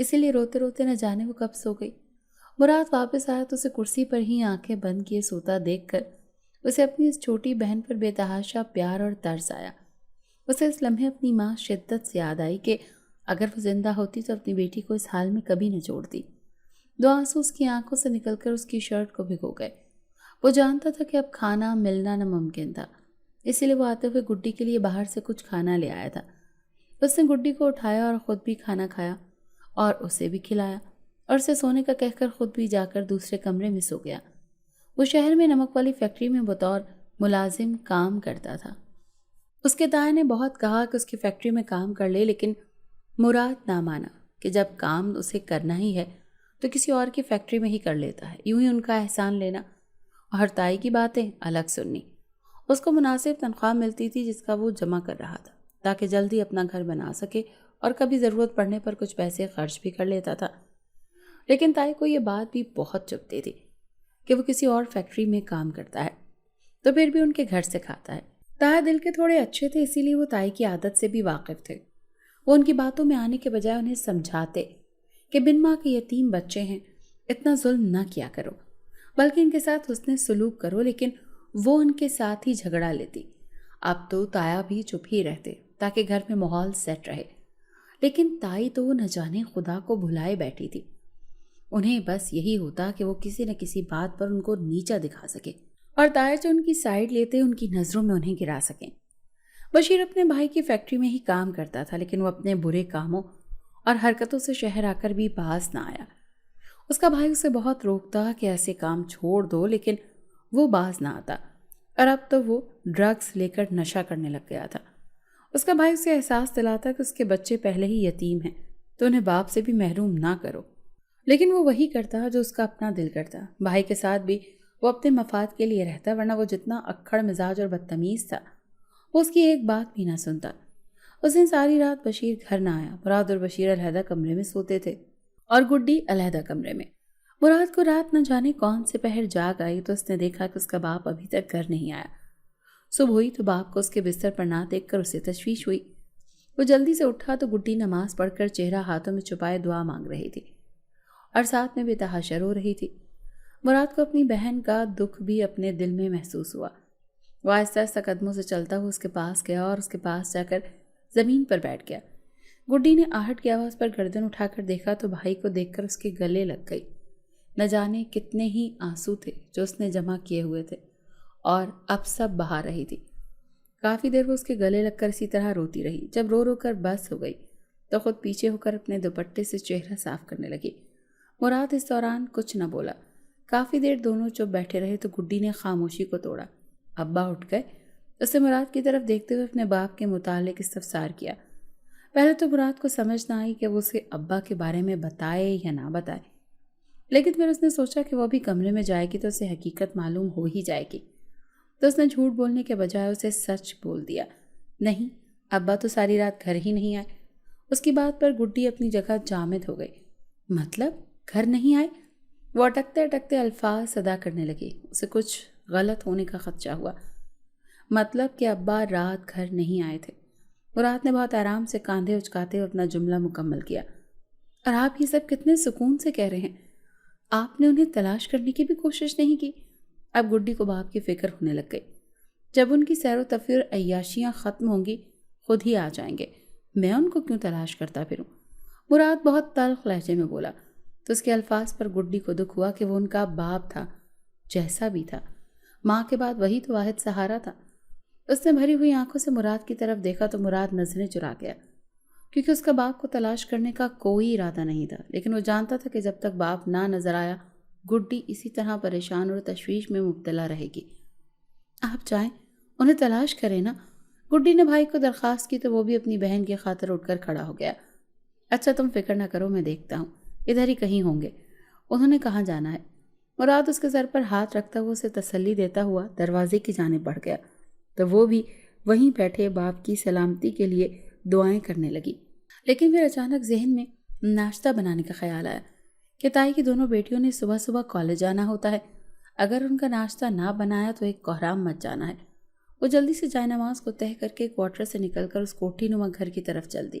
اسی لیے روتے روتے نہ جانے وہ کب سو گئی۔ مراد واپس آیا تو اسے کرسی پر ہی آنکھیں بند کیے سوتا دیکھ کر اسے اپنی اس چھوٹی بہن پر بے تحاشا پیار اور ترس آیا۔ اسے اس لمحے اپنی ماں شدت سے یاد آئی کہ اگر وہ زندہ ہوتی تو اپنی بیٹی کو اس حال میں کبھی نہ چھوڑتی۔ دو آنسو اس کی آنکھوں سے نکل کر اس کی شرٹ کو بھگو گئے۔ وہ جانتا تھا کہ اب کھانا ملنا ناممکن تھا، اسی لیے وہ آتے ہوئے گڈی کے لیے باہر سے کچھ کھانا لے آیا تھا۔ اس نے گڈی کو اٹھایا اور خود بھی کھانا کھایا اور اسے بھی کھلایا اور اسے سونے کا کہہ کر خود بھی جا کر دوسرے کمرے میں سو گیا۔ وہ شہر میں نمک والی فیکٹری میں بطور ملازم کام کرتا تھا۔ اس کے دائیں نے بہت کہا کہ اس کی فیکٹری میں کام کر لے، لیکن مراد نہ مانا کہ جب کام اسے کرنا ہی ہے تو کسی اور کی فیکٹری میں ہی کر لیتا ہے، یوں ہی ان کا احسان لینا اور تائی کی باتیں الگ سننی۔ اس کو مناسب تنخواہ ملتی تھی جس کا وہ جمع کر رہا تھا تاکہ جلدی اپنا گھر بنا سکے اور کبھی ضرورت پڑنے پر کچھ پیسے خرچ بھی کر لیتا تھا۔ لیکن تائی کو یہ بات بھی بہت چبھتی تھی کہ وہ کسی اور فیکٹری میں کام کرتا ہے تو پھر بھی ان کے گھر سے کھاتا ہے۔ تایا دل کے تھوڑے اچھے تھے، اسی لیے وہ تائی کی عادت سے بھی واقف تھے۔ وہ ان کی باتوں میں آنے کے بجائے انہیں سمجھاتے کہ بن ماں کے یتیم بچے ہیں، اتنا ظلم نہ کیا کرو، بلکہ ان کے ساتھ حسن سلوک کرو، لیکن وہ ان کے ساتھ ہی جھگڑا لیتی۔ اب تو تایا بھی چپ ہی رہتے تاکہ گھر میں ماحول سیٹ رہے، لیکن تائی تو وہ نہ جانے خدا کو بھلائے بیٹھی تھی۔ انہیں بس یہی ہوتا کہ وہ کسی نہ کسی بات پر ان کو نیچا دکھا سکے اور تایا جو ان کی سائیڈ لیتے ان کی نظروں میں انہیں گرا سکیں۔ بشیر اپنے بھائی کی فیکٹری میں ہی کام کرتا تھا، لیکن وہ اپنے برے کاموں اور حرکتوں سے شہر آ کر بھی باز نہ آیا۔ اس کا بھائی اسے بہت روکتا کہ ایسے کام چھوڑ دو، لیکن وہ باز نہ آتا اور اب تو وہ ڈرگز لے کر نشہ کرنے لگ گیا تھا۔ اس کا بھائی اسے احساس دلاتا کہ اس کے بچے پہلے ہی یتیم ہیں تو انہیں باپ سے بھی محروم نہ کرو، لیکن وہ وہی کرتا جو اس کا اپنا دل کرتا۔ بھائی کے ساتھ بھی وہ اپنے مفاد کے لیے رہتا، ورنہ وہ جتنا اکھڑ مزاج اور بدتمیز تھا وہ اس کی ایک بات بھی نہ سنتا۔ اس دن ساری رات بشیر گھر نہ آیا۔ مراد اور بشیر علیحدہ کمرے میں سوتے تھے اور گڈی علیحدہ کمرے میں۔ مراد کو رات نہ جانے کون سے پہر جاگ آئی تو اس نے دیکھا کہ اس کا باپ ابھی تک گھر نہیں آیا۔ صبح ہوئی تو باپ کو اس کے بستر پر نہ دیکھ کر اسے تشویش ہوئی۔ وہ جلدی سے اٹھا تو گڈی نماز پڑھ کر چہرہ ہاتھوں میں چھپائے دعا مانگ رہی تھی اور ساتھ میں بے تحاشا رو رہی تھی۔ مراد کو اپنی بہن کا دکھ بھی اپنے دل میں محسوس ہوا۔ وہ آہستہ آہستہ قدموں سے چلتا ہوا اس کے پاس گیا اور اس کے پاس جا کر زمین پر بیٹھ گیا۔ گڈی نے آہٹ کی آواز پر گردن اٹھا کر دیکھا تو بھائی کو دیکھ کر اس کے گلے لگ گئی۔ نہ جانے کتنے ہی آنسو تھے جو اس نے جمع کیے ہوئے تھے اور اب سب بہا رہی تھی۔ کافی دیر وہ اس کے گلے لگ کر اسی طرح روتی رہی۔ جب رو رو کر بس ہو گئی تو خود پیچھے ہو کر اپنے دوپٹے سے چہرہ صاف کرنے لگی۔ مراد اس دوران کچھ نہ بولا۔ کافی دیر دونوں چپ بیٹھے رہے تو گڈی نے خاموشی کو توڑا۔ ابا اٹھ گئے۔ اس نے مراد کی طرف دیکھتے ہوئے اپنے باپ کے متعلق استفسار کیا۔ پہلے تو مراد کو سمجھ نہ آئی کہ وہ اسے ابا کے بارے میں بتائے یا نہ بتائے، لیکن پھر اس نے سوچا کہ وہ ابھی کمرے میں جائے گی تو اسے حقیقت معلوم ہو ہی جائے گی، تو اس نے جھوٹ بولنے کے بجائے اسے سچ بول دیا۔ نہیں، ابا تو ساری رات گھر ہی نہیں آئے۔ اس کی بات پر گڈی اپنی جگہ جامد ہو گئی۔ مطلب گھر نہیں آئے؟ وہ اٹکتے اٹکتے الفاظ ادا کرنے لگی۔ اسے کچھ غلط ہونے کا خدشہ ہوا۔ مطلب کہ ابا رات گھر نہیں آئے تھے۔ مراد نے بہت آرام سے کاندھے اچکاتے ہوئے اپنا جملہ مکمل کیا۔ اور آپ یہ سب کتنے سکون سے کہہ رہے ہیں، آپ نے انہیں تلاش کرنے کی بھی کوشش نہیں کی؟ اب گڈی کو باپ کی فکر ہونے لگ گئی۔ جب ان کی سیر و تفریح اور عیاشیاں ختم ہوں گی خود ہی آ جائیں گے، میں ان کو کیوں تلاش کرتا پھروں؟ مراد بہت تلخ لہجے میں بولا تو اس کے الفاظ پر گڈی کو دکھ ہوا کہ وہ ان کا باپ تھا، جیسا بھی تھا، ماں کے بعد وہی تو واحد سہارا تھا۔ اس نے بھری ہوئی آنکھوں سے مراد کی طرف دیکھا تو مراد نظریں چرا گیا، کیونکہ اس کا باپ کو تلاش کرنے کا کوئی ارادہ نہیں تھا، لیکن وہ جانتا تھا کہ جب تک باپ نہ نظر آیا گڈی اسی طرح پریشان اور تشویش میں مبتلا رہے گی۔ آپ جائیں، انہیں تلاش کریں نا۔ گڈی نے بھائی کو درخواست کی تو وہ بھی اپنی بہن کی خاطر اٹھ کر کھڑا ہو گیا۔ اچھا تم فکر نہ کرو، میں دیکھتا ہوں، ادھر ہی کہیں ہوں گے۔ انہوں نے کہاں جانا ہے؟ مراد اس کے سر پر ہاتھ رکھتا ہوا اسے تسلی دیتا ہوا دروازے کی جانب بڑھ گیا تو وہ بھی وہیں بیٹھے باپ کی سلامتی کے لیے دعائیں کرنے لگی۔ لیکن پھر اچانک ذہن میں ناشتہ بنانے کا خیال آیا کہ تائی کی دونوں بیٹیوں نے صبح صبح کالج جانا ہوتا ہے، اگر ان کا ناشتہ نہ بنایا تو ایک کوہرام مچ جانا ہے۔ وہ جلدی سے جائے نماز کو تہہ کر کے کوارٹر سے نکل کر اس کوٹھی نما گھر کی طرف چل دی۔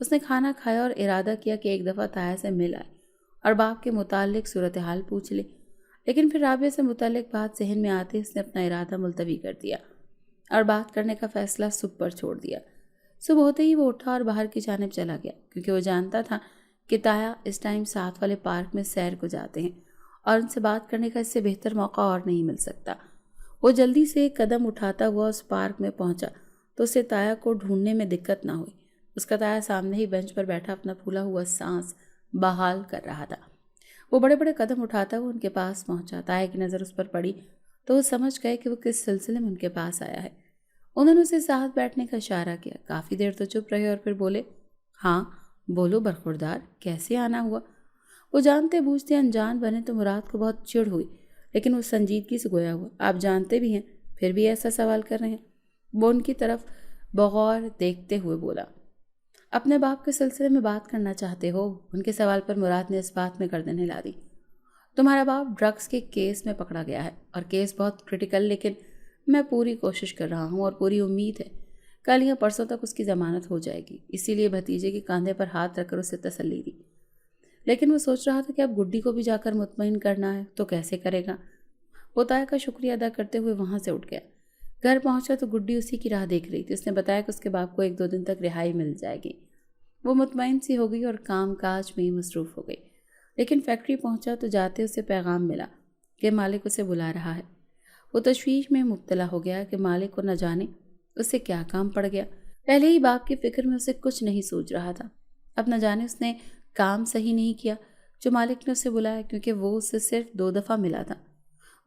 اس نے کھانا کھایا اور ارادہ کیا کہ ایک دفعہ تایا سے مل آئے اور باپ کے متعلق صورتحال پوچھ لے، لیکن پھر رابعہ سے متعلق بات ذہن میں آتے اس نے اپنا ارادہ ملتوی کر دیا اور بات کرنے کا فیصلہ صبح پر چھوڑ دیا۔ صبح ہوتے ہی وہ اٹھا اور باہر کی جانب چلا گیا، کیونکہ وہ جانتا تھا کہ تایا اس ٹائم ساتھ والے پارک میں سیر کو جاتے ہیں اور ان سے بات کرنے کا اس سے بہتر موقع اور نہیں مل سکتا۔ وہ جلدی سے ایک قدم اٹھاتا ہوا اس پارک میں پہنچا تو اسے تایا کو ڈھونڈنے میں دقت نہ ہوئی۔ اس کا تایا سامنے ہی بینچ پر بیٹھا اپنا پھولا ہوا سانس بحال کر رہا تھا۔ وہ بڑے بڑے قدم اٹھاتا ہوا ان کے پاس پہنچا۔ تایا کی نظر اس پر پڑی تو وہ سمجھ گئے کہ وہ کس سلسلے میں ان کے پاس آیا ہے۔ انہوں نے اسے ساتھ بیٹھنے کا اشارہ کیا۔ کافی دیر تو چپ رہے اور پھر بولے، ہاں بولو برخوردار، کیسے آنا ہوا؟ وہ جانتے بوجھتے انجان بنے تو مراد کو بہت چڑ ہوئی، لیکن وہ سنجیدگی سے گویا ہوا، آپ جانتے بھی ہیں پھر بھی ایسا سوال کر رہے ہیں؟ وہ ان کی طرف بغور دیکھتے ہوئے بولا، اپنے باپ کے سلسلے میں بات کرنا چاہتے ہو؟ ان کے سوال پر مراد نے اس بات میں گردن ہلا دی، تمہارا باپ ڈرگس کے کیس میں پکڑا گیا ہے اور کیس بہت کرٹیکل، لیکن میں پوری کوشش کر رہا ہوں اور پوری امید ہے کل یا پرسوں تک اس کی ضمانت ہو جائے گی۔ اسی لیے بھتیجے کے کاندھے پر ہاتھ رکھ کر اسے تسلی دی، لیکن وہ سوچ رہا تھا کہ اب گڈی کو بھی جا کر مطمئن کرنا ہے تو کیسے کرے گا؟ وہ تایا کا شکریہ ادا کرتے ہوئے وہاں سے اٹھ گیا۔ گھر پہنچا تو گڈی اسی کی راہ دیکھ رہی تھی۔ اس نے بتایا کہ اس کے باپ کو 1-2 دن تک رہائی مل جائے گی۔ وہ مطمئن سی ہو گئی اور کام کاج میں مصروف ہو گئی، لیکن فیکٹری پہنچا تو جاتے اسے پیغام ملا کہ مالک اسے بلا رہا ہے۔ وہ تشویش میں مبتلا ہو گیا کہ مالک کو نہ جانے اس سے کیا کام پڑ گیا۔ پہلے ہی باپ کی فکر میں اسے کچھ نہیں سوچ رہا تھا، اب نہ جانے اس نے کام صحیح نہیں کیا جو مالک نے اسے بلایا، کیونکہ وہ اسے صرف 2 دفعہ ملا تھا۔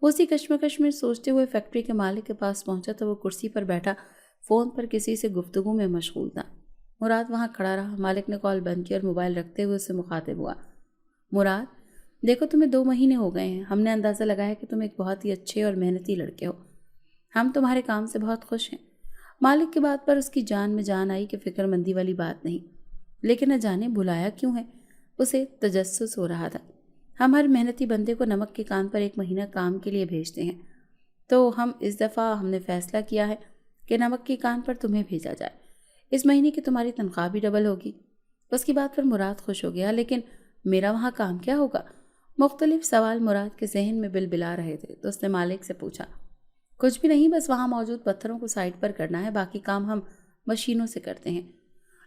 وہ اسی کشمکش میں سوچتے ہوئے فیکٹری کے مالک کے پاس پہنچا تو وہ کرسی پر بیٹھا فون پر کسی سے گفتگو میں مشغول تھا۔ مراد وہاں کھڑا رہا۔ مالک نے کال بند کی اور موبائل رکھتے ہوئے اسے مخاطب ہوا، مراد دیکھو تمہیں 2 مہینے ہو گئے ہیں، ہم نے اندازہ لگایا کہ تم ایک بہت ہی اچھے اور محنتی لڑکے ہو، ہم تمہارے کام سے بہت خوش ہیں۔ مالک کی بات پر اس کی جان میں جان آئی کہ فکر مندی والی بات نہیں، لیکن نہ جانے بلایا کیوں ہے؟ اسے تجسس ہو رہا تھا۔ ہم ہر محنتی بندے کو نمک کے کان پر 1 مہینہ کام کے لیے بھیجتے ہیں، تو اس دفعہ ہم نے فیصلہ کیا ہے کہ نمک کے کان پر تمہیں بھیجا جائے۔ اس مہینے کی تمہاری تنخواہ بھی ڈبل ہوگی۔ اس کی بات پر مراد خوش ہو گیا، لیکن میرا وہاں کام کیا ہوگا؟ مختلف سوال مراد کے ذہن میں بلبلا رہے تھے تو اس نے مالک سے پوچھا، کچھ بھی نہیں، بس وہاں موجود پتھروں کو سائڈ پر کرنا ہے، باقی کام ہم مشینوں سے کرتے ہیں،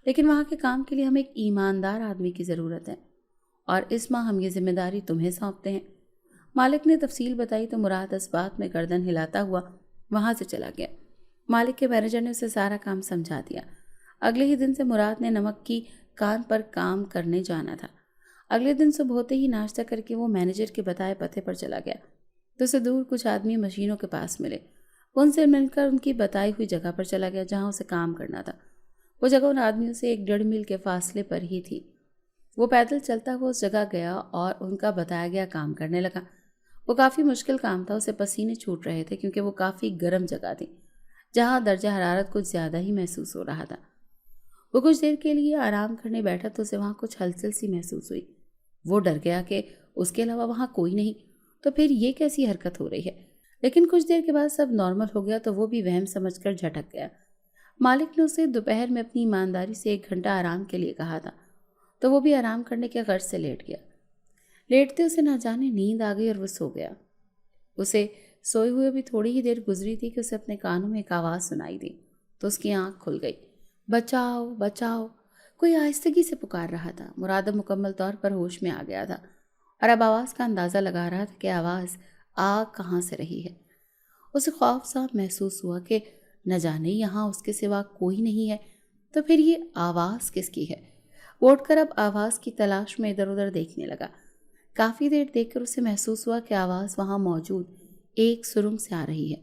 لیکن وہاں کے کام کے لیے ہمیں ایک ایماندار آدمی کی ضرورت ہے اور اس ماہ ہم یہ ذمہ داری تمہیں سونپتے ہیں۔ مالک نے تفصیل بتائی تو مراد اس بات میں گردن ہلاتا ہوا وہاں سے چلا گیا۔ مالک کے مینیجر نے اسے سارا کام سمجھا دیا۔ اگلے ہی دن سے مراد نے نمک کی کان پر کام کرنے جانا تھا۔ اگلے دن صبح ہوتے ہی ناشتہ کر کے وہ مینیجر کے بتائے پتے پر چلا گیا تو اسے دور کچھ آدمی مشینوں کے پاس ملے۔ وہ ان سے مل کر ان کی بتائی ہوئی جگہ پر چلا گیا جہاں اسے کام کرنا تھا۔ وہ جگہ ان آدمیوں سے 1-1.5 میل کے فاصلے پر ہی تھی۔ وہ پیدل چلتا ہوا اس جگہ گیا اور ان کا بتایا گیا کام کرنے لگا۔ وہ کافی مشکل کام تھا، اسے پسینے چھوٹ رہے تھے کیونکہ وہ کافی گرم جگہ تھی جہاں درجہ حرارت کچھ زیادہ ہی محسوس ہو رہا تھا۔ وہ کچھ دیر کے لیے آرام کرنے بیٹھا تو اسے وہاں کچھ ہلچل سی محسوس ہوئی۔ وہ ڈر گیا کہ اس کے علاوہ وہاں کوئی نہیں، تو پھر یہ کیسی حرکت ہو رہی ہے؟ لیکن کچھ دیر کے بعد سب نارمل ہو گیا تو وہ بھی وہم سمجھ کر جھٹک گیا۔ مالک نے اسے دوپہر میں اپنی ایمانداری سے 1 گھنٹہ آرام کے لیے کہا تھا تو وہ بھی آرام کرنے کے غرض سے لیٹ گیا۔ لیٹتے اسے نہ جانے نیند آ گئی اور وہ سو گیا۔ اسے سوئے ہوئے بھی تھوڑی ہی دیر گزری تھی کہ اسے اپنے کانوں میں ایک آواز سنائی دی تو اس کی آنکھ کھل گئی، بچاؤ بچاؤ، کوئی آہستگی سے پکار رہا تھا۔ مراد اب مکمل طور پر ہوش میں آ گیا تھا اور اب آواز کا اندازہ لگا رہا تھا کہ آواز آ کہاں سے رہی ہے۔ اسے خوف سا محسوس ہوا کہ نہ جانے یہاں اس کے سوا کوئی نہیں ہے تو پھر یہ آواز کس کی ہے۔ وہ اٹھ کر اب آواز کی تلاش میں ادھر ادھر دیکھنے لگا۔ کافی دیر دیکھ کر اسے محسوس ہوا کہ آواز وہاں موجود ایک سرنگ سے آ رہی ہے۔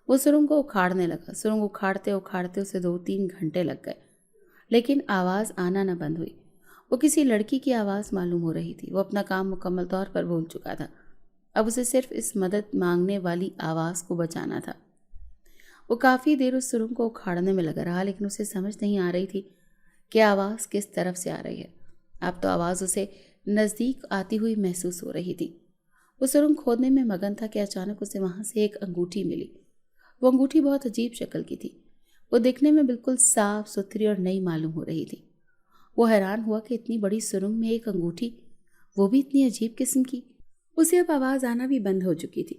وہ سرنگ کو اکھاڑنے لگا۔ سرنگ اکھاڑتے اکھاڑتے اسے 2-3 گھنٹے لگ گئے، لیکن آواز آنا نہ بند ہوئی۔ وہ کسی لڑکی کی آواز معلوم ہو رہی تھی۔ وہ اپنا کام مکمل طور پر بھول چکا تھا، اب اسے صرف اس مدد مانگنے والی آواز کو بچانا تھا۔ وہ کافی دیر اس سرنگ کو اکھاڑنے میں لگا رہا، لیکن اسے سمجھ نہیں آ رہی تھی کہ آواز کس طرف سے آ رہی ہے۔ اب تو آواز اسے نزدیک آتی ہوئی محسوس ہو رہی تھی۔ وہ سرنگ کھودنے میں مگن تھا کہ اچانک اسے وہاں سے ایک انگوٹھی ملی۔ وہ انگوٹھی بہت عجیب شکل کی تھی۔ وہ دیکھنے میں بالکل صاف ستھری اور نئی معلوم ہو رہی تھی۔ وہ حیران ہوا کہ اتنی بڑی سرنگ میں ایک انگوٹھی، وہ بھی اتنی عجیب قسم کی۔ اسے اب آواز آنا بھی بند ہو چکی تھی،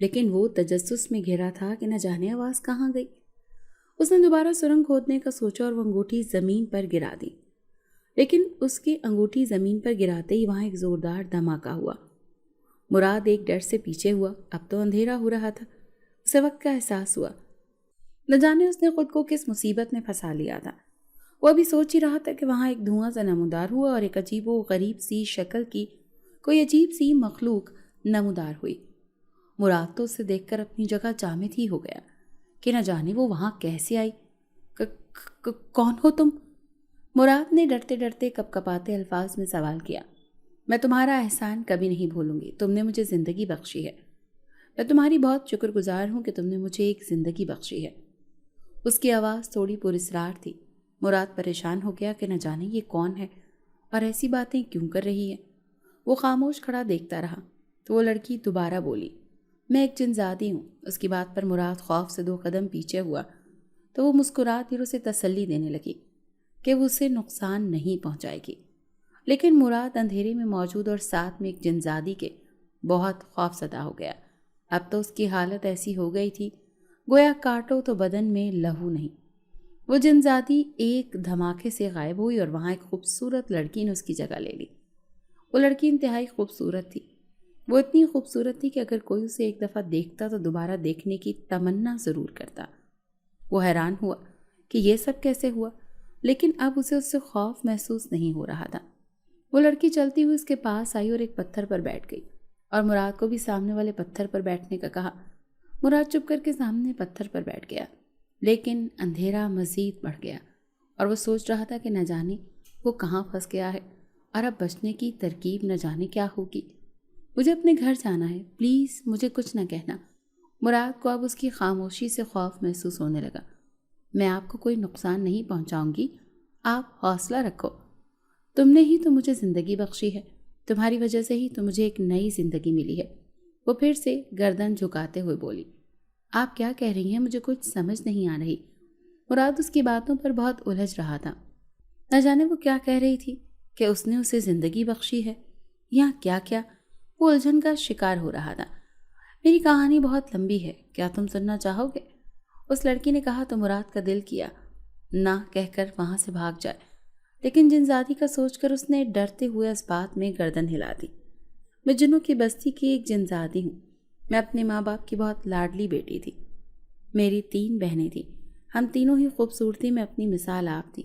لیکن وہ تجسس میں گھرا تھا کہ نہ جانے آواز کہاں گئی۔ اس نے دوبارہ سرنگ کھودنے کا سوچا اور وہ انگوٹھی زمین پر گرا دی، لیکن اس کی انگوٹھی زمین پر گراتے ہی وہاں ایک زوردار دھماکہ ہوا۔ مراد ایک ڈر سے پیچھے ہوا، اب تو اندھیرا ہو رہا تھا۔ اسے وقت کا احساس ہوا، نہ جانے اس نے خود کو کس مصیبت میں پھنسا لیا تھا۔ وہ ابھی سوچ ہی رہا تھا کہ وہاں ایک دھواں سا نمودار ہوا اور ایک عجیب و غریب سی شکل کی کوئی عجیب سی مخلوق نمودار ہوئی۔ مراد تو اسے دیکھ کر اپنی جگہ جامد ہی ہو گیا کہ نہ جانے وہ وہاں کیسے آئی۔ کون ہو تم؟ مراد نے ڈرتے ڈرتے کپ کپاتے الفاظ میں سوال کیا۔ میں تمہارا احسان کبھی نہیں بھولوں گی، تم نے مجھے زندگی بخشی ہے۔ میں تمہاری بہت شکر گزار ہوں کہ تم نے مجھے ایک زندگی بخشی ہے۔ اس کی آواز تھوڑی پراسرار تھی۔ مراد پریشان ہو گیا کہ نہ جانے یہ کون ہے اور ایسی باتیں کیوں کر رہی ہے۔ وہ خاموش کھڑا دیکھتا رہا تو وہ لڑکی دوبارہ بولی، میں ایک جن زادی ہوں۔ اس کی بات پر مراد خوف سے 2 قدم پیچھے ہوا تو وہ مسکراتی اور اسے تسلی دینے لگی کہ وہ اسے نقصان نہیں پہنچائے گی۔ لیکن مراد اندھیرے میں موجود اور ساتھ میں ایک جن زادی کے بہت خوف زدہ ہو گیا۔ اب تو اس کی حالت ایسی ہو گئی تھی گویا کاٹو تو بدن میں لہو نہیں۔ وہ جن زادی ایک دھماکے سے غائب ہوئی اور وہاں ایک خوبصورت لڑکی نے اس کی جگہ لے لی۔ وہ لڑکی انتہائی خوبصورت تھی۔ وہ اتنی خوبصورت تھی کہ اگر کوئی اسے ایک دفعہ دیکھتا تو دوبارہ دیکھنے کی تمنا ضرور کرتا۔ وہ حیران ہوا کہ یہ سب کیسے ہوا، لیکن اب اسے اس سے خوف محسوس نہیں ہو رہا تھا۔ وہ لڑکی چلتی ہوئی اس کے پاس آئی اور ایک پتھر پر بیٹھ گئی اور مراد کو بھی سامنے والے پتھر پر بیٹھنے کا کہا۔ مراد چپ کر کے سامنے پتھر پر بیٹھ گیا، لیکن اندھیرا مزید بڑھ گیا اور وہ سوچ رہا تھا کہ نہ جانے وہ کہاں پھنس گیا ہے اور اب بچنے کی ترکیب نہ جانے کیا ہوگی۔ مجھے اپنے گھر جانا ہے، پلیز مجھے کچھ نہ کہنا۔ مراد کو اب اس کی خاموشی سے خوف محسوس ہونے لگا۔ میں آپ کو کوئی نقصان نہیں پہنچاؤں گی، آپ حوصلہ رکھو۔ تم نے ہی تو مجھے زندگی بخشی ہے، تمہاری وجہ سے ہی تو مجھے ایک نئی زندگی ملی ہے۔ وہ پھر سے گردن جھکاتے ہوئے بولی، آپ کیا کہہ رہی ہیں؟ مجھے کچھ سمجھ نہیں آ رہی۔ مراد اس کی باتوں پر بہت الجھ رہا تھا۔ نہ جانے وہ کیا کہہ رہی تھی کہ اس نے اسے زندگی بخشی ہے یا کیا کیا، وہ الجھن کا شکار ہو رہا تھا۔ میری کہانی بہت لمبی ہے، کیا تم سننا چاہو گے؟ اس لڑکی نے کہا تو مراد کا دل کیا نہ کہہ کر وہاں سے بھاگ جائے، لیکن جن زادی کا سوچ کر اس نے ڈرتے ہوئے اس بات میں گردن ہلا دی۔ میں جنوں کی بستی کی ایک جن زادی ہوں۔ میں اپنے ماں باپ کی بہت لاڈلی بیٹی تھی۔ میری 3 بہنیں تھیں، ہم تینوں ہی خوبصورتی میں اپنی مثال آپ تھی،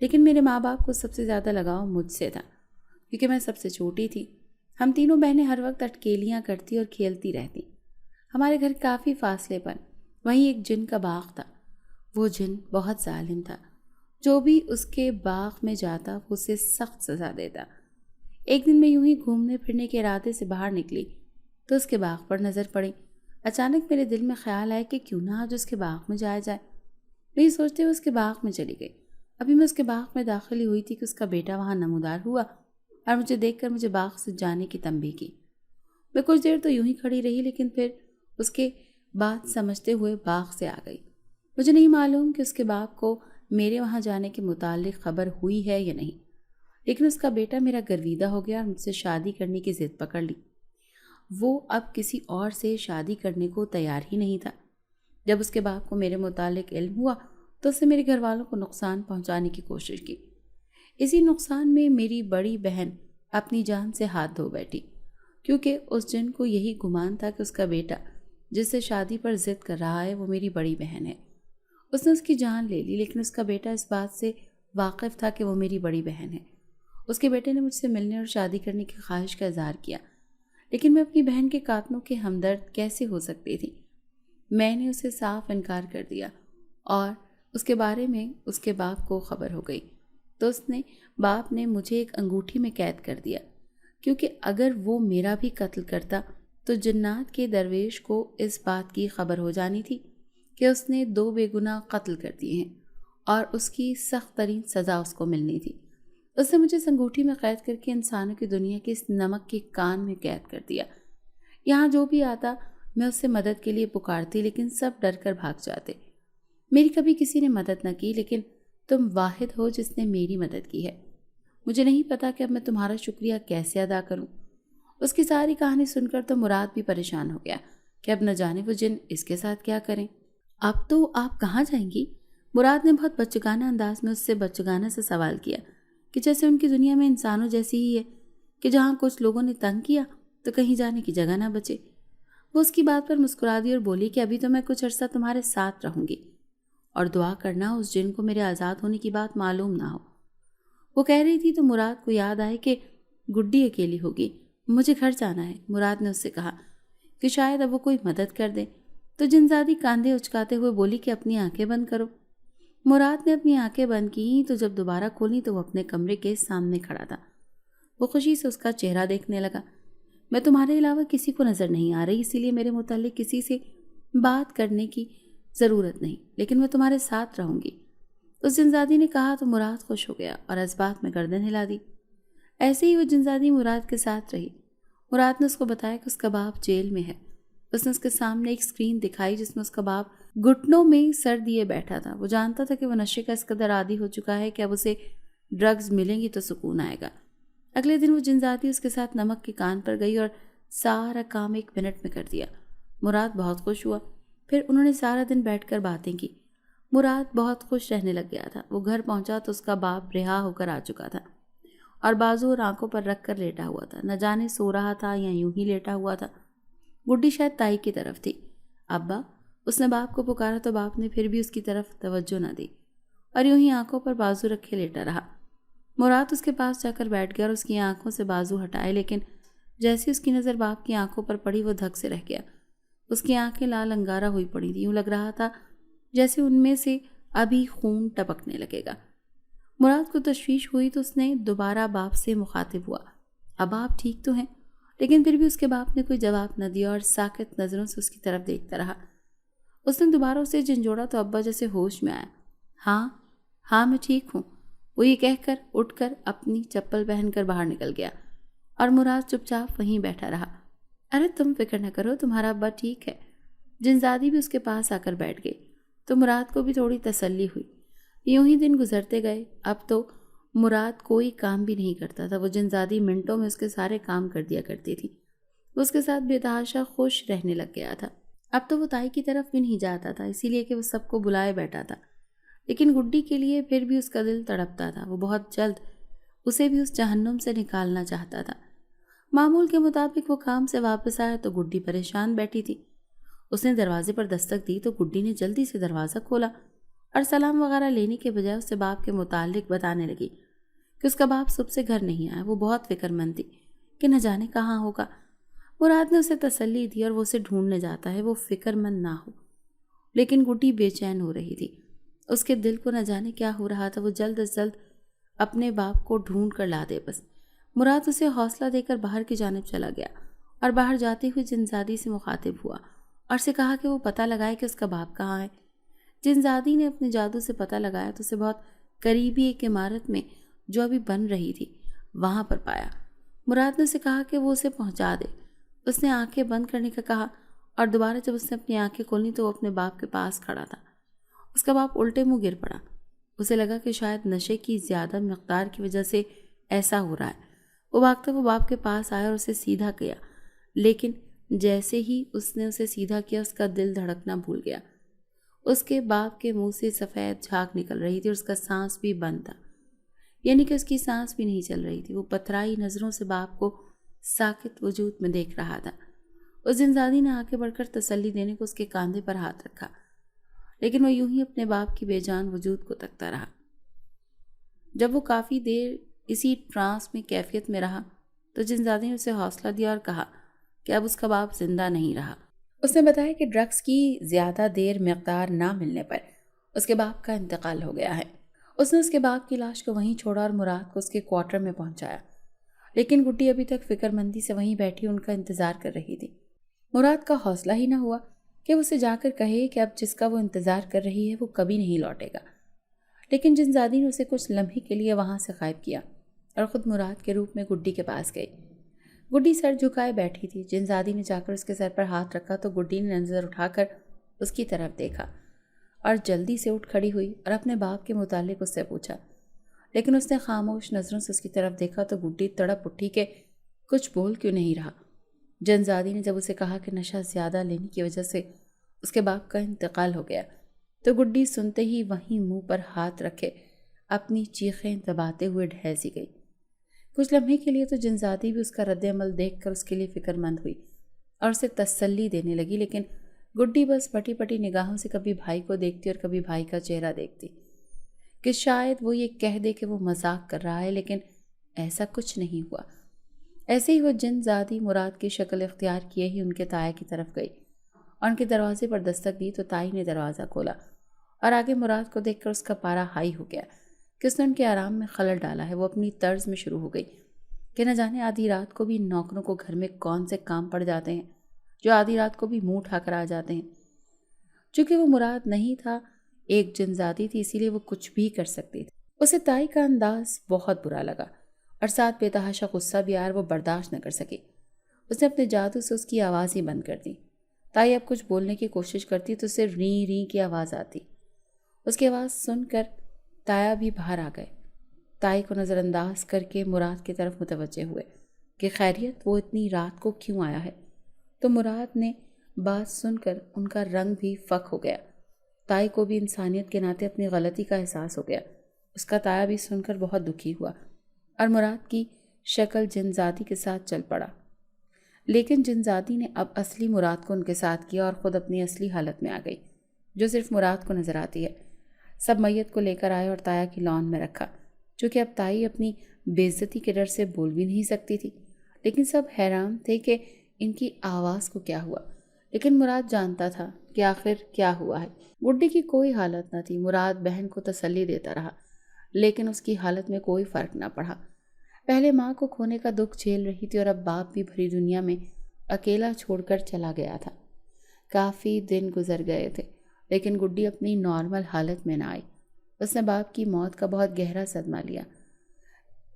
لیکن میرے ماں باپ کو سب سے زیادہ لگاؤ مجھ سے تھا کیونکہ میں سب سے چھوٹی تھی۔ ہم تینوں بہنیں ہر وقت اٹکیلیاں کرتی اور کھیلتی رہتی۔ ہمارے گھر کافی فاصلے پر وہیں ایک جن کا باغ تھا۔ وہ جن بہت ظالم تھا، جو بھی اس کے باغ میں جاتا وہ اسے سخت سزا دیتا۔ ایک دن میں یوں ہی گھومنے پھرنے کے ارادے سے باہر نکلی تو اس کے باغ پر نظر پڑی۔ اچانک میرے دل میں خیال آیا کہ کیوں نہ آج اس کے باغ میں جایا جائے۔ میں یہ سوچتے ہوئے اس کے باغ میں چلی گئی۔ ابھی میں اس کے باغ میں داخل ہی ہوئی تھی کہ اس کا بیٹا وہاں نمودار ہوا اور مجھے دیکھ کر مجھے باغ سے جانے کی تنبیہ کی۔ میں کچھ دیر تو یوں ہی کھڑی رہی، لیکن پھر اس کے بات سمجھتے ہوئے باغ سے آ گئی۔ مجھے نہیں معلوم کہ اس کے باپ کو میرے وہاں جانے کے متعلق خبر ہوئی ہے یا نہیں، لیکن اس کا بیٹا میرا گرویدہ ہو گیا اور مجھ سے شادی کرنے کی ضد پکڑ لی۔ وہ اب کسی اور سے شادی کرنے کو تیار ہی نہیں تھا۔ جب اس کے باپ کو میرے متعلق علم ہوا تو اس نے میرے گھر والوں کو نقصان پہنچانے کی کوشش کی۔ اسی نقصان میں میری بڑی بہن اپنی جان سے ہاتھ دھو بیٹھی، کیونکہ اس جن کو یہی گمان تھا کہ اس کا بیٹا جس سے شادی پر ضد کر رہا ہے وہ میری بڑی بہن ہے۔ اس نے اس کی جان لے لی، لیکن اس کا بیٹا اس بات سے واقف تھا کہ وہ میری بڑی بہن ہے۔ اس کے بیٹے نے مجھ سے ملنے اور شادی کرنے کی خواہش کا اظہار کیا، لیکن میں اپنی بہن کے قاتلوں کے ہمدرد کیسے ہو سکتی تھی؟ میں نے اسے صاف انکار کر دیا اور اس کے بارے میں اس کے باپ کو خبر ہو گئی تو باپ نے مجھے ایک انگوٹھی میں قید کر دیا، کیونکہ اگر وہ میرا بھی قتل کرتا تو جنات کے درویش کو اس بات کی خبر ہو جانی تھی کہ اس نے 2 بے گناہ قتل کر دیے ہیں اور اس کی سخت ترین سزا اس کو ملنی تھی۔ اس نے مجھے اس انگوٹھی میں قید کر کے انسانوں کی دنیا کے اس نمک کے کان میں قید کر دیا۔ یہاں جو بھی آتا میں اس سے مدد کے لیے پکارتی، لیکن سب ڈر کر بھاگ جاتے۔ میری کبھی کسی نے مدد نہ کی، لیکن تم واحد ہو جس نے میری مدد کی ہے۔ مجھے نہیں پتا کہ اب میں تمہارا شکریہ کیسے ادا کروں۔ اس کی ساری کہانی سن کر تو مراد بھی پریشان ہو گیا کہ اب نہ جانے وہ جن اس کے ساتھ کیا کریں۔ اب تو آپ کہاں جائیں گی؟ مراد نے بہت بچگانہ انداز میں اس سے بچگانہ سے سوال کیا کہ جیسے ان کی دنیا میں انسانوں جیسی ہی ہے کہ جہاں کچھ لوگوں نے تنگ کیا تو کہیں جانے کی جگہ نہ بچے۔ وہ اس کی بات پر مسکرا دی اور بولی کہ ابھی تو میں کچھ عرصہ تمہارے ساتھ رہوں گی، اور دعا کرنا اس جن کو میرے آزاد ہونے کی بات معلوم نہ ہو۔ وہ کہہ رہی تھی تو مراد کو یاد آئے کہ گڈی اکیلی ہوگی۔ مجھے گھر جانا ہے، مراد نے اس سے کہا کہ شاید اب وہ کوئی مدد کر دے، تو جنزادی کاندھے اچکاتے ہوئے بولی کہ اپنی آنکھیں بند کرو۔ مراد نے اپنی آنکھیں بند کیں تو جب دوبارہ کھولی تو وہ اپنے کمرے کے سامنے کھڑا تھا۔ وہ خوشی سے اس کا چہرہ دیکھنے لگا۔ میں تمہارے علاوہ کسی کو نظر نہیں آ رہی، اسی لیے میرے متعلق کسی سے بات کرنے کی ضرورت نہیں، لیکن میں تمہارے ساتھ رہوں گی، اس جنزادی نے کہا تو مراد خوش ہو گیا اور اس بات میں گردن ہلا دی۔ ایسے ہی وہ جنزادی مراد کے ساتھ رہی۔ مراد نے اس کو بتایا کہ اس کا باپ جیل میں ہے۔ اس نے اس کے سامنے ایک اسکرین دکھائی جس میں اس کا باپ گھٹنوں میں سر دیے بیٹھا تھا۔ وہ جانتا تھا کہ وہ نشے کا اس قدر عادی ہو چکا ہے کہ اب اسے ڈرگز ملیں گی تو سکون آئے گا۔ اگلے دن وہ جنزادی اس کے ساتھ نمک کی کان پر گئی اور سارا کام 1 منٹ میں کر دیا۔ مراد بہت خوش ہوا۔ پھر انہوں نے سارا دن بیٹھ کر باتیں کی۔ مراد بہت خوش رہنے لگ گیا تھا۔ وہ گھر پہنچا تو اس کا باپ رہا ہو کر آ چکا تھا اور بازو اور آنکھوں پر رکھ کر لیٹا ہوا تھا، نہ جانے سو رہا تھا یا یوں ہی لیٹا ہوا تھا۔ گڈی شاید تائی کی طرف تھی۔ ابا، اس نے باپ کو پکارا تو باپ نے پھر بھی اس کی طرف توجہ نہ دی اور یوں ہی آنکھوں پر بازو رکھے لیٹا رہا۔ مراد اس کے پاس جا کر بیٹھ گیا اور اس کی آنکھوں سے بازو ہٹائے، لیکن جیسی اس کی نظر باپ کی آنکھوں پر پڑی وہ دھک سے رہ گیا۔ اس کی آنکھیں لال انگارہ ہوئی پڑی تھی، یوں لگ رہا تھا جیسے ان میں سے ابھی خون ٹپکنے لگے گا۔ مراد کو تشویش ہوئی تو اس نے دوبارہ باپ سے مخاطب ہوا۔ اب آپ ٹھیک تو ہیں؟ لیکن پھر بھی اس کے باپ نے کوئی جواب نہ دیا اور ساکت نظروں سے اس کی طرف دیکھتا رہا۔ اس نے دوبارہ اسے جھنجھوڑا تو ابا جیسے ہوش میں آیا۔ ہاں میں ٹھیک ہوں، وہ یہ کہہ کر اٹھ کر اپنی چپل پہن کر باہر نکل گیا اور مراد چپ چاپ وہیں بیٹھا رہا۔ ارے تم فکر نہ کرو، تمہارا ابا ٹھیک ہے۔ جنزادی بھی اس کے پاس آ کر بیٹھ گئی تو مراد کو بھی تھوڑی تسلی ہوئی۔ یوں ہی دن گزرتے گئے۔ اب تو مراد کوئی کام بھی نہیں کرتا تھا۔ وہ جنزادی منٹوں میں اس کے سارے کام کر دیا کرتی تھی۔ وہ اس کے ساتھ بے تحاشا خوش رہنے لگ گیا تھا۔ اب تو وہ تائی کی طرف بھی نہیں جاتا تھا، اسی لیے کہ وہ سب کو بلائے بیٹھا تھا، لیکن گڈی کے لیے پھر بھی اس کا دل تڑپتا تھا۔ وہ بہت جلد اسے بھی اس جہنم سے نکالنا چاہتا تھا۔ معمول کے مطابق وہ کام سے واپس آیا تو گڈی پریشان بیٹھی تھی۔ اس نے دروازے پر دستک دی تو گڈی نے جلدی سے دروازہ کھولا اور سلام وغیرہ لینے کے بجائے اس سے باپ کے متعلق بتانے لگی کہ اس کا باپ صبح سے گھر نہیں آیا۔ وہ بہت فکر مند تھی کہ نہ جانے کہاں ہوگا۔ مراد نے اسے تسلی دی اور وہ اسے ڈھونڈنے جاتا ہے، وہ فکر مند نہ ہو۔ لیکن گڈی بے چین ہو رہی تھی۔ اس کے دل کو نہ جانے کیا ہو رہا تھا۔ وہ جلد از جلد اپنے باپ کو ڈھونڈ کر لا دے بس۔ مراد اسے حوصلہ دے کر باہر کی جانب چلا گیا اور باہر جاتے ہوئے جنزادی سے مخاطب ہوا اور اسے کہا کہ وہ پتہ لگائے کہ اس کا باپ کہاں ہے۔ جنزادی نے اپنے جادو سے پتہ لگایا تو اسے بہت قریبی ایک عمارت میں جو ابھی بن رہی تھی وہاں پر پایا۔ مراد نے اسے کہا کہ وہ اسے پہنچا دے۔ اس نے آنکھیں بند کرنے کا کہا اور دوبارہ جب اس نے اپنی آنکھیں کھولی تو وہ اپنے باپ کے پاس کھڑا تھا۔ اس کا باپ الٹے منہ گر پڑا۔ اسے لگا کہ شاید نشے کی زیادہ مقدار کی وجہ سے ایسا ہو رہا ہے۔ وہ بھاگتا وہ باپ کے پاس آیا اور اسے سیدھا کیا، لیکن جیسے ہی اس نے اسے سیدھا کیا اس کا دل دھڑکنا بھول گیا۔ اس کے باپ کے منہ سے سفید جھاگ نکل رہی تھی اور اس کا سانس بھی بند تھا، یعنی کہ اس کی سانس بھی نہیں چل رہی تھی۔ وہ پتھرائی نظروں سے باپ کو ساکت وجود میں دیکھ رہا تھا۔ اس جنزادی نے آگے بڑھ کر تسلی دینے کو اس کے کاندھے پر ہاتھ رکھا، لیکن وہ یوں ہی اپنے باپ کی بے جان وجود کو تکتا رہا۔ جب وہ کافی دیر اسی ٹرانس میں کیفیت میں رہا تو جنزادی نے اسے حوصلہ دیا اور کہا کہ اب اس کا باپ زندہ نہیں رہا۔ اس نے بتایا کہ ڈرگس کی زیادہ دیر مقدار نہ ملنے پر اس کے باپ کا انتقال ہو گیا ہے۔ اس نے اس کے باپ کی لاش کو وہیں چھوڑا اور مراد کو اس کے کوارٹر میں پہنچایا، لیکن گڈی ابھی تک فکر مندی سے وہیں بیٹھی ان کا انتظار کر رہی تھی۔ مراد کا حوصلہ ہی نہ ہوا کہ اسے جا کر کہے کہ اب جس کا وہ انتظار کر رہی ہے وہ کبھی نہیں لوٹے گا، لیکن جنزادی نے اسے کچھ لمحے کے لیے وہاں سے غائب کیا اور خود مراد کے روپ میں گڈی کے پاس گئی۔ گڈی سر جھکائے بیٹھی تھی۔ جنزادی نے جا کر اس کے سر پر ہاتھ رکھا تو گڈی نے نظر اٹھا کر اس کی طرف دیکھا اور جلدی سے اٹھ کھڑی ہوئی اور اپنے باپ کے متعلق اس سے پوچھا، لیکن اس نے خاموش نظروں سے اس کی طرف دیکھا تو گڈی تڑپ اٹھی کہ کچھ بول کیوں نہیں رہا۔ جنزادی نے جب اسے کہا کہ نشہ زیادہ لینے کی وجہ سے اس کے باپ کا انتقال ہو گیا تو گڈی سنتے ہی وہیں منہ پر ہاتھ رکھے اپنی چیخیں دباتے ہوئے ڈھہ سی گئی۔ کچھ لمحے کے لیے تو جنزادی بھی اس کا رد عمل دیکھ کر اس کے لیے فکر مند ہوئی اور اسے تسلی دینے لگی، لیکن گڈی بس پٹی پٹی نگاہوں سے کبھی بھائی کو دیکھتی اور کبھی بھائی کا چہرہ دیکھتی کہ شاید وہ یہ کہہ دے کہ وہ مذاق کر رہا ہے، لیکن ایسا کچھ نہیں ہوا۔ ایسے ہی وہ جنزادی مراد کی شکل اختیار کیے ہی ان کے تایا کی طرف گئی اور ان کے دروازے پر دستک دی تو تائی نے دروازہ کھولا اور آگے مراد کو دیکھ کر اس کا پارا ہائی ہو گیا کہ اس نے ان کے آرام میں خلل ڈالا ہے۔ وہ اپنی طرز میں شروع ہو گئی کہ نہ جانے آدھی رات کو بھی نوکروں کو گھر میں کون سے کام پڑ جاتے ہیں جو آدھی رات کو بھی منہ اٹھا کر آ جاتے ہیں۔ چونکہ وہ مراد نہیں تھا، ایک جنزادی تھی، اسی لیے وہ کچھ بھی کر سکتی تھی۔ اسے تائی کا انداز بہت برا لگا اور ساتھ بے تحاشا غصہ بھی آیا اور وہ برداشت نہ کر سکی۔ اس نے اپنے جادو سے اس کی آواز ہی بند کر دی۔ تائی اب کچھ بولنے کی کوشش کرتی تو اسے ری ری کی آواز آتی۔ اس کی آواز سن کر تایا بھی باہر آ گئے۔ تائی کو نظر انداز کر کے مراد کی طرف متوجہ ہوئے کہ خیریت، وہ اتنی رات کو کیوں آیا ہے؟ تو مراد نے بات سن کر ان کا رنگ بھی فک ہو گیا۔ تائی کو بھی انسانیت کے ناطے اپنی غلطی کا احساس ہو گیا۔ اس کا تایا بھی سن کر بہت دکھی ہوا اور مراد کی شکل جنزادی کے ساتھ چل پڑا، لیکن جنزادی نے اب اصلی مراد کو ان کے ساتھ کیا اور خود اپنی اصلی حالت میں آ گئی جو صرف مراد کو نظر آتی ہے۔ سب میت کو لے کر آئے اور تایا کی لان میں رکھا، چونکہ اب تائی اپنی بے عزتی کے ڈر سے بول بھی نہیں سکتی تھی، لیکن سب حیران تھے کہ ان کی آواز کو کیا ہوا۔ لیکن مراد جانتا تھا کہ آخر کیا ہوا ہے۔ گڈی کی کوئی حالت نہ تھی۔ مراد بہن کو تسلی دیتا رہا لیکن اس کی حالت میں کوئی فرق نہ پڑا۔ پہلے ماں کو کھونے کا دکھ جھیل رہی تھی اور اب باپ بھی بھری دنیا میں اکیلا چھوڑ کر چلا گیا تھا۔ کافی دن گزر گئے تھے لیکن گڈی اپنی نارمل حالت میں نہ آئی۔ اس نے باپ کی موت کا بہت گہرا صدمہ لیا۔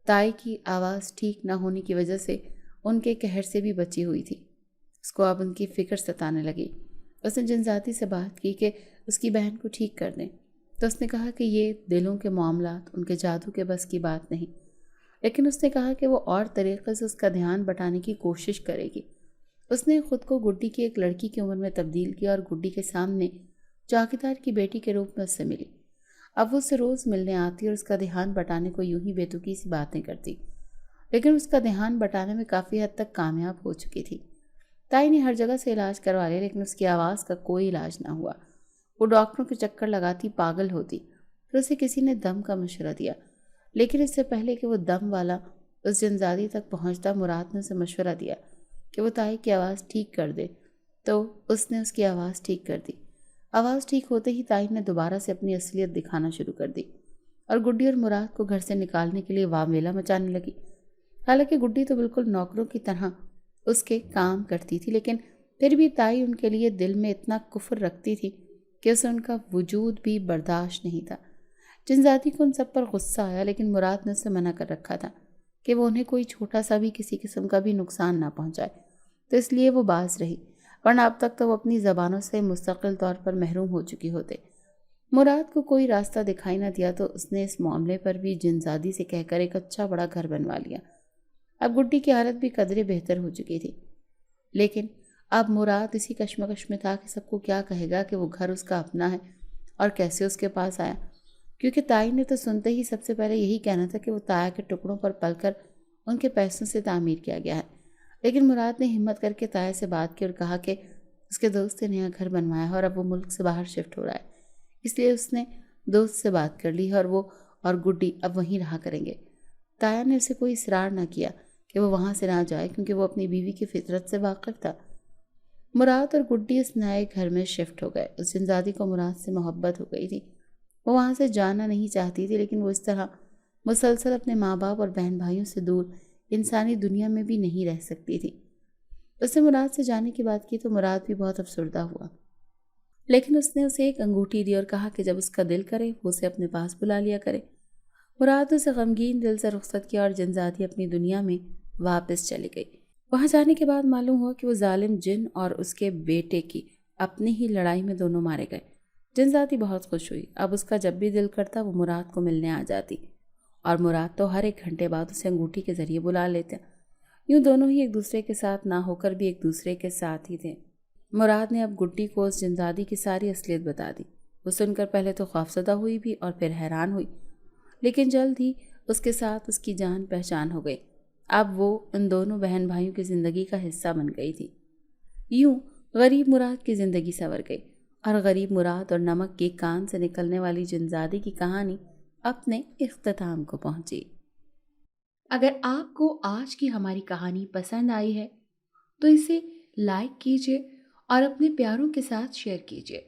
تائی کی آواز ٹھیک نہ ہونے کی وجہ سے ان کے قہر سے بھی بچی ہوئی تھی۔ اس کو اب ان کی فکر ستانے لگی۔ اس نے جنزادی سے بات کی کہ اس کی بہن کو ٹھیک کر دیں تو اس نے کہا کہ یہ دلوں کے معاملات ان کے جادو کے بس کی بات نہیں، لیکن اس نے کہا کہ وہ اور طریقے سے اس کا دھیان بٹانے کی کوشش کرے گی۔ اس نے خود کو گڈی کی ایک لڑکی کی عمر میں تبدیل کیا اور گڈی کے سامنے چوکیدار کی بیٹی کے روپ میں اس سے ملی۔ اب وہ اسے روز ملنے آتی اور اس کا دھیان بٹانے کو یوں ہی بے تکی سی باتیں کرتی، لیکن اس کا دھیان بٹانے میں کافی حد تک کامیاب ہو چکی تھی۔ تائی نے ہر جگہ سے علاج کروا لیا لیکن اس کی آواز کا کوئی علاج نہ ہوا۔ وہ ڈاکٹروں کے چکر لگاتی پاگل ہوتی۔ پھر اسے کسی نے دم کا مشورہ دیا، لیکن اس سے پہلے کہ وہ دم والا اس جنزادی تک پہنچتا، مراد نے اسے مشورہ دیا کہ وہ تائی کی آواز ٹھیک کر دے، تو اس نے اس کی آواز ٹھیک کر دی۔ آواز ٹھیک ہوتے ہی تائی نے دوبارہ سے اپنی اصلیت دکھانا شروع کر دی اور گڈی اور مراد کو گھر سے نکالنے کے لیے وامیلا مچانے لگی۔ حالانکہ گڈی تو بالکل نوکروں کی طرح اس کے کام کرتی تھی، لیکن پھر بھی تائی ان کے لیے دل میں اتنا کفر رکھتی تھی کہ اسے ان کا وجود بھی برداشت نہیں تھا۔ جنزادی کو ان سب پر غصہ آیا، لیکن مراد نے اسے منع کر رکھا تھا کہ وہ انہیں کوئی چھوٹا سا بھی کسی قسم کا بھی نقصان نہ پہنچائے، تو اس لیے وہ باز رہی، ورنہ اب تک تو وہ اپنی زبانوں سے مستقل طور پر محروم ہو چکی ہوتے۔ مراد کو کوئی راستہ دکھائی نہ دیا تو اس نے اس معاملے پر بھی جنزادی سے کہہ کر ایک اچھا بڑا گھر بنوا لیا۔ اب گڈی کی حالت بھی قدرے بہتر ہو چکی تھی، لیکن اب مراد اسی کشمکش میں تھا کہ سب کو کیا کہے گا کہ وہ گھر اس کا اپنا ہے اور کیسے اس کے پاس آیا، کیونکہ تائی نے تو سنتے ہی سب سے پہلے یہی کہنا تھا کہ وہ تایا کے ٹکڑوں پر پل کر ان کے پیسوں سے تعمیر کیا گیا ہے۔ لیکن مراد نے ہمت کر کے تایا سے بات کی اور کہا کہ اس کے دوست نے نیا گھر بنوایا ہے اور اب وہ ملک سے باہر شفٹ ہو رہا ہے، اس لیے اس نے دوست سے بات کر لی ہے اور وہ اور گڈی اب وہیں رہا کریں گے۔ تایا نے اسے کوئی اصرار نہ کیا کہ وہ وہاں سے نہ جائے، کیونکہ وہ اپنی بیوی کی فطرت سے واقف تھا۔ مراد اور گڈی اس نئے گھر میں شفٹ ہو گئے۔ اس جنزادی کو مراد سے محبت ہو گئی تھی، وہ وہاں سے جانا نہیں چاہتی تھی، لیکن وہ اس طرح مسلسل اپنے ماں باپ اور بہن بھائیوں سے دور انسانی دنیا میں بھی نہیں رہ سکتی تھی۔ اس نے مراد سے جانے کی بات کی تو مراد بھی بہت افسردہ ہوا، لیکن اس نے اسے ایک انگوٹھی دی اور کہا کہ جب اس کا دل کرے وہ اسے اپنے پاس بلا لیا کرے۔ مراد اسے غمگین دل سے رخصت کیا اور جنزادی اپنی دنیا میں واپس چلی گئی۔ وہاں جانے کے بعد معلوم ہوا کہ وہ ظالم جن اور اس کے بیٹے کی اپنی ہی لڑائی میں دونوں مارے گئے۔ جنزادی بہت خوش ہوئی۔ اب اس کا جب بھی دل کرتا وہ مراد کو ملنے آ جاتی اور مراد تو ہر ایک گھنٹے بعد اسے انگوٹھی کے ذریعے بلا لیتے۔ یوں دونوں ہی ایک دوسرے کے ساتھ نہ ہو کر بھی ایک دوسرے کے ساتھ ہی تھے۔ مراد نے اب گڈی کو اس جنزادی کی ساری اصلیت بتا دی۔ وہ سن کر پہلے تو خوفزدہ ہوئی بھی اور پھر حیران ہوئی، لیکن جلد ہی اس کے ساتھ اس کی جان پہچان ہو گئی۔ اب وہ ان دونوں بہن بھائیوں کی زندگی کا حصہ بن گئی تھی۔ یوں غریب مراد کی زندگی سنور گئی اور غریب مراد اور نمک کے کان سے نکلنے والی جنزادی کی کہانی اپنے اختتام کو پہنچی۔ اگر آپ کو آج کی ہماری کہانی پسند آئی ہے تو اسے لائک کیجیے اور اپنے پیاروں کے ساتھ شیئر کیجیے۔